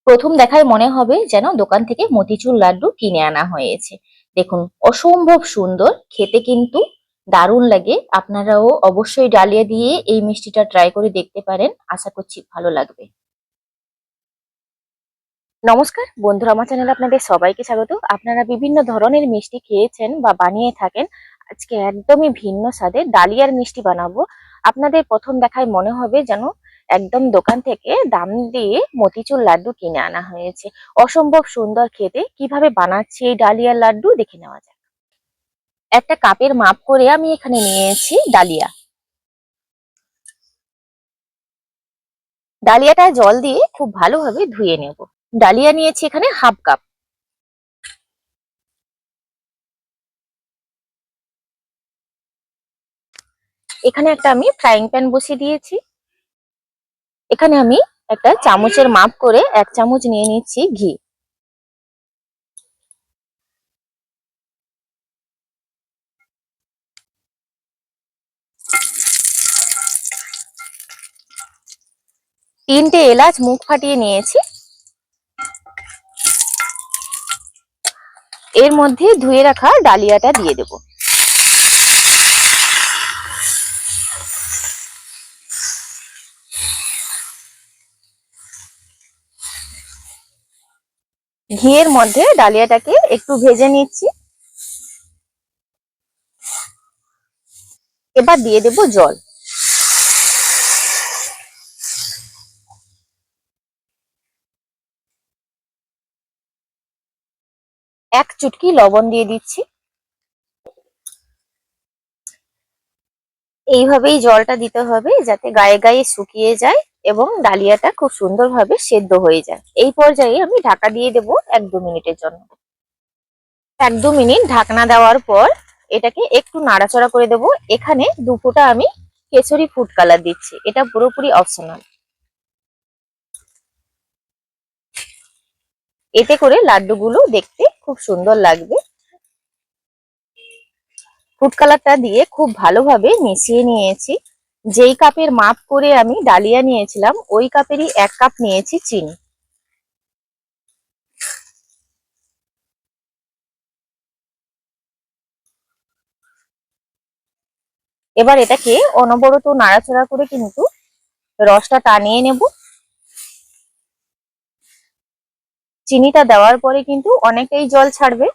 প্রথম দেখায় মনে হবে যেন দোকান থেকে মতিচুর লাড্ডু কিনে আনা হয়েছে। দেখুন, অসম্ভব সুন্দর খেতে, কিন্তু দারুণ লাগে। আপনারাও অবশ্যই ডালিয়া দিয়ে এই মিষ্টিটা ট্রাই করে দেখতে পারেন, আশা করছি ভালো লাগবে। নমস্কার বন্ধুরা, আমার চ্যানেলে আপনাদের সবাইকে স্বাগত। আপনারা বিভিন্ন ধরনের মিষ্টি খেয়েছেন বা বানিয়ে থাকেন। আজকে একদমই ভিন্ন স্বাদের ডালিয়ার মিষ্টি বানাবো। আপনাদের প্রথম দেখায় মনে হবে যেন একদম দোকান থেকে দাম দিয়ে মতিচুর লাড্ডু কিনে আনা হয়েছে। অসম্ভব সুন্দর খেতে। কিভাবে বানাচ্ছি এই ডালিয়ার লাড্ডু দেখে নেওয়া যাক। একটা কাপের মাপ করে আমি এখানে নিয়েছি ডালিয়া। ডালিয়াটা জল দিয়ে খুব ভালোভাবে ধুয়ে নেব। ডালিয়া নিয়েছি এখানে হাফ কাপ। এখানে একটা আমি ফ্রাইং প্যান বসিয়ে দিয়েছি। এখানে আমি একটা চামচের মাপ করে 1 চামচ নিয়ে নিচ্ছি ঘি। তিনটে এলাচ মুখ ফাটিয়ে নিয়েছি। এর মধ্যে ধুয়ে রাখা ডালিয়াটা দিয়ে দেব। ঘিয়ের মধ্যে ডালিয়াটাকে একটু ভেজে নিচ্ছি। এবার দিয়ে দেব জল। এক চুটকি লবণ দিয়ে দিচ্ছি। এইভাবেই জলটা দিতে হবে যাতে গায়ে গায়ে শুকিয়ে যায় এবং ডালিয়াটা খুব সুন্দরভাবে সেদ্ধ হয়ে যায়। এই পর্যায়ে আমি ঢাকা দিয়ে দেব 1-2 মিনিটের জন্য। 1-2 মিনিট ঢাকনা দেওয়ার পর এটাকে একটু নাড়াচাড়া করে দেব। এখানে 2 ফোঁটা আমি কেশরি ফুড কালার দিচ্ছি, এটা পুরোপুরি অপশনাল। এতে করে লাড্ডুগুলো দেখতে খুব সুন্দর লাগবে। ফুড কালারটা দিয়ে খুব ভালোভাবে মিশিয়ে নিয়েছি। যেই কাপের মাপ করে আমি ডালিয়া নিয়েছিলাম ওই কাপেরই 1 কাপ নিয়েছি চিনি। এবার এটাকে অনবরত নাড়াচাড়া করে কিন্তু রসটা টানিয়ে নেব। চিনিটা দেওয়ার পরে কিন্তু অনেকটাই জল ছাড়বে।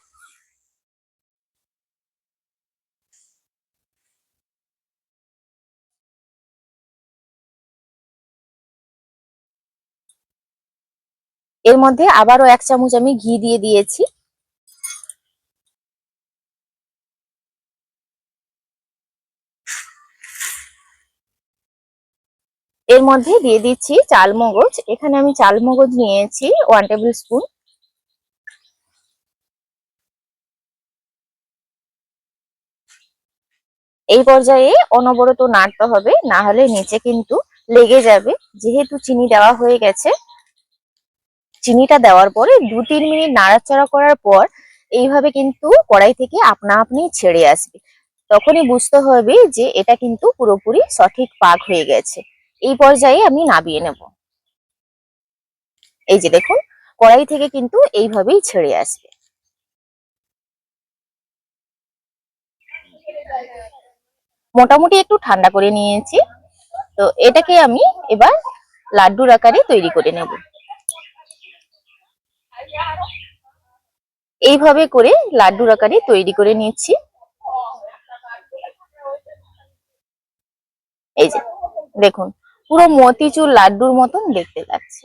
এর মধ্যে আবারও 1 চামচ আমি ঘি দিয়ে দিয়েছি। এর মধ্যে দিয়ে দিচ্ছি চালমগজ। এখানে আমি চালমগজ নিয়েছি 1 টেবিল স্পুন। এই পর্যায়ে অনবরত নাড়তে হবে, না হলে নিচে কিন্তু লেগে যাবে। যেহেতু চিনি দেওয়া হয়ে গেছে, চিনিটা দেওয়ার পরে 2-3 মিনিট নাড়াচাড়া করার পর এইভাবে কিন্তু কড়াই থেকে আপনা আপনি ছেড়ে আসবে। তখনই বুঝতে হবে যে এটা কিন্তু পুরোপুরি সঠিক পাক হয়ে গেছে। এই পর্যায়ে আমি নামিয়ে নেব। এই যে দেখুন, কড়াই থেকে কিন্তু এইভাবেই ছেড়ে আসবে। মোটামুটি একটু ঠান্ডা করে নিয়েছি। তো এটাকে আমি এবার লাড্ডুর আকারে তৈরি করে নেব। এইভাবে করে লাড্ডুর আকারে তৈরি করে নিচ্ছি। এই যে দেখুন, পুরো মতিচুর লাড্ডুর মতন দেখতে লাগছে।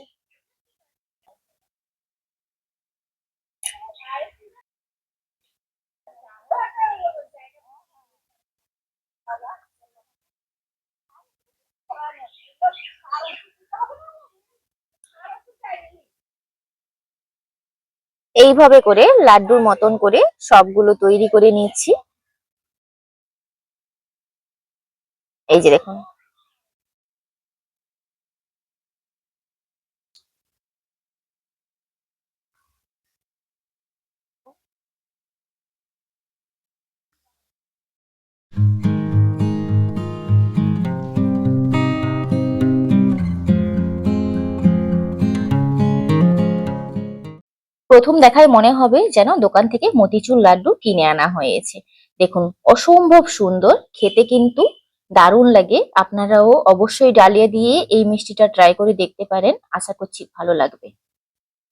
এইভাবে করে লাড্ডুর মতন করে সবগুলো তৈরি করে নিচ্ছি। এই যে দেখুন, প্রথম দেখায় মনে হবে যেন দোকান থেকে মতিচুর লাড্ডু কিনে আনা হয়েছে। দেখুন, অসম্ভব সুন্দর, খেতে কিন্তু দারুণ লাগে। আপনারাও অবশ্যই ডালিয়া দিয়ে এই মিষ্টিটা ট্রাই করে দেখতে পারেন, আশা করছি ভালো লাগবে।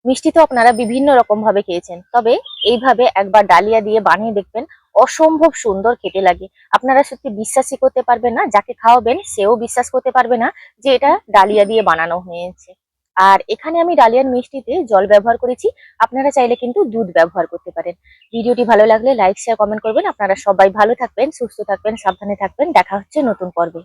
মিষ্টি তো আপনারা বিভিন্ন রকম ভাবে খেয়েছেন, তবে এইভাবে একবার ডালিয়া দিয়ে বানিয়ে দেখবেন, অসম্ভব সুন্দর খেতে লাগে। আপনারা সত্যি বিশ্বাসই করতে পারবেন না, যাকে খাওয়াবেন সেও বিশ্বাস করতে পারবে না যে এটা ডালিয়া দিয়ে বানানো হয়েছে। আর এখানে আমি ডালিয়ার মিষ্টিতে জল ব্যবহার করেছি, আপনারা চাইলে কিন্তু দুধ ব্যবহার করতে পারেন। ভিডিওটি ভালো লাগলে লাইক শেয়ার কমেন্ট করবেন। আপনারা সবাই ভালো থাকবেন, সুস্থ থাকবেন, সাবধানে থাকবেন। দেখা হচ্ছে নতুন পর্বে।